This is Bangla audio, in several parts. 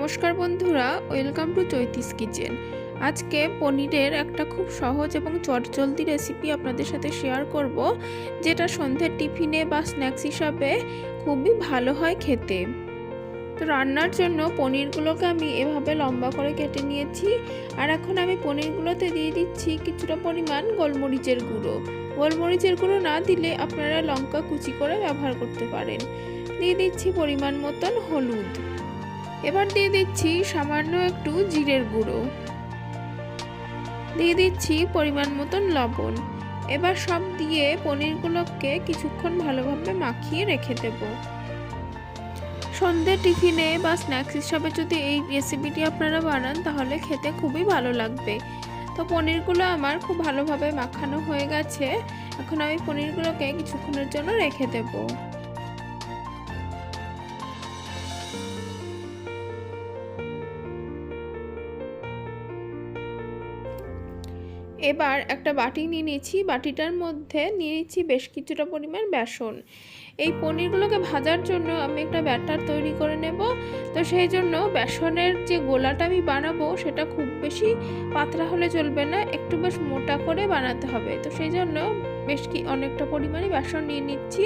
নমস্কার বন্ধুরা, ওয়েলকাম টু চৈতিস কিচেন। আজকে পনিরের একটা খুব সহজ এবং চটজলদি রেসিপি আপনাদের সাথে শেয়ার করব, যেটা সন্ধ্যের টিফিনে বা স্ন্যাক্স হিসাবে খুবই ভালো হয় খেতে। তো রান্নার জন্য পনিরগুলোকে আমি এভাবে লম্বা করে কেটে নিয়েছি। আর এখন আমি পনিরগুলোতে দিয়ে দিচ্ছি কিছুটা পরিমাণ গোলমরিচের গুঁড়ো। গোলমরিচের গুঁড়ো না দিলে আপনারা লঙ্কা কুচি করে ব্যবহার করতে পারেন। দিয়ে দিচ্ছি পরিমাণ মতন হলুদ। এবার দিয়ে দিচ্ছি সামান্য একটু জিরের গুঁড়ো, দিয়ে দিচ্ছি পরিমাণ মতন লবণ। এবার সব দিয়ে পনিরগুলোকে কিছুক্ষণ ভালোভাবে মাখিয়ে রেখে দেব। সন্ধ্যে টিফিনে বা স্ন্যাক্স হিসাবে যদি এই রেসিপিটি আপনারা বানান তাহলে খেতে খুবই ভালো লাগবে। তো পনিরগুলো আমার খুব ভালোভাবে মাখানো হয়ে গেছে। এখন আমি পনিরগুলোকে কিছুক্ষণের জন্য রেখে দেব। এবার একটা বাটি নিয়ে নিয়েছি, বাটিটার মধ্যে নিয়ে নিচ্ছি বেশ কিছুটা পরিমাণ বেসন। এই পনিরগুলোকে ভাজার জন্য আমি একটা ব্যাটার তৈরি করে নেব। তো সেই জন্য বেসনের যে গোলাটা আমি বানাবো সেটা খুব বেশি পাতলা হলে চলবে না, একটু বেশ মোটা করে বানাতে হবে। তো সেই জন্য অনেকটা পরিমাণে বেসন নিয়ে নিচ্ছি।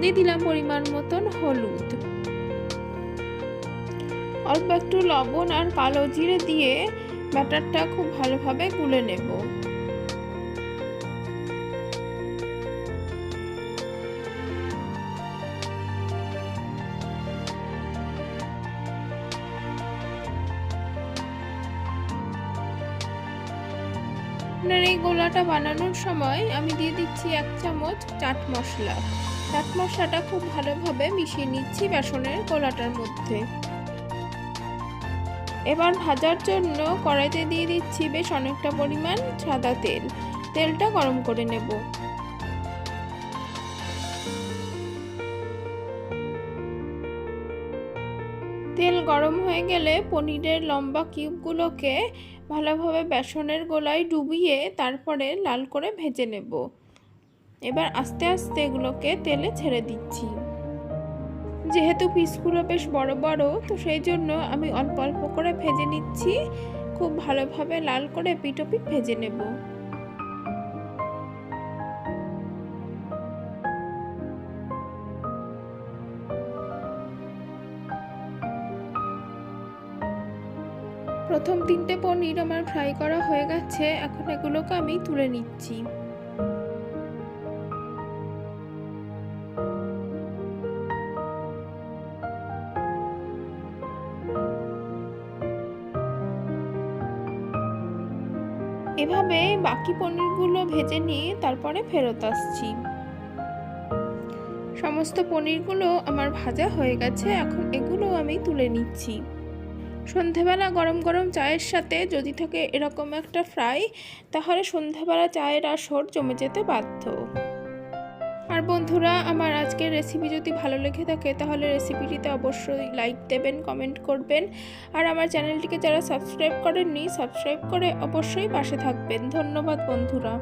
দিয়ে দিলাম পরিমাণ মতন হলুদ, অল্প একটু লবণ আর কালো জিরে দিয়ে ব্যাটারটা খুব ভালোভাবে গুলে নেব। আপনার এই গোলাটা বানানোর সময় আমি দিয়ে দিচ্ছি 1 চামচ চাট মশলা। চাট মশলাটা খুব ভালোভাবে মিশিয়ে নিচ্ছি বেসনের গোলাটার মধ্যে। এবার ভাজার জন্য কড়াইতে দিয়ে দিচ্ছি বেশ অনেকটা পরিমাণ সাদা তেল। তেলটা গরম করে নেব। তেল গরম হয়ে গেলে পনিরের লম্বা কিউবগুলোকে ভালোভাবে বেসনের গোলায় ডুবিয়ে তারপরে লাল করে ভেজে নেব। এবার আস্তে আস্তে এগুলোকে তেলে ছেড়ে দিচ্ছি। যেহেতু পিসগুলো বেশ বড় বড়, তো সেই জন্য আমি অল্প অল্প করে ভেজে নিচ্ছি। খুব ভালোভাবে লাল করে পিঠ ওপিঠ ভেজে নেব। প্রথম 3টে পনির আমার ফ্রাই করা হয়ে গেছে। এখন এগুলোকে আমি তুলে নিচ্ছি। এভাবে বাকি পনিরগুলো ভেজে নিয়ে তারপরে ফেরত আসছি। সমস্ত পনিরগুলো আমার ভাজা হয়ে গেছে। এখন এগুলো আমি তুলে নিচ্ছি। সন্ধেবেলা গরম গরম চায়ের সাথে যদি থাকে এরকম একটা ফ্রাই, তাহলে সন্ধেবেলা চায়ের আসর জমে যেতে বাধ্য। আর বন্ধুরা, আমার আজকের রেসিপি যদি ভালো লেগে থাকে তাহলে রেসিপিটিতে অবশ্যই লাইক দেবেন, কমেন্ট করবেন। আর আমার চ্যানেলটিকে যারা সাবস্ক্রাইব করেননি, সাবস্ক্রাইব করে অবশ্যই পাশে থাকবেন। ধন্যবাদ বন্ধুরা।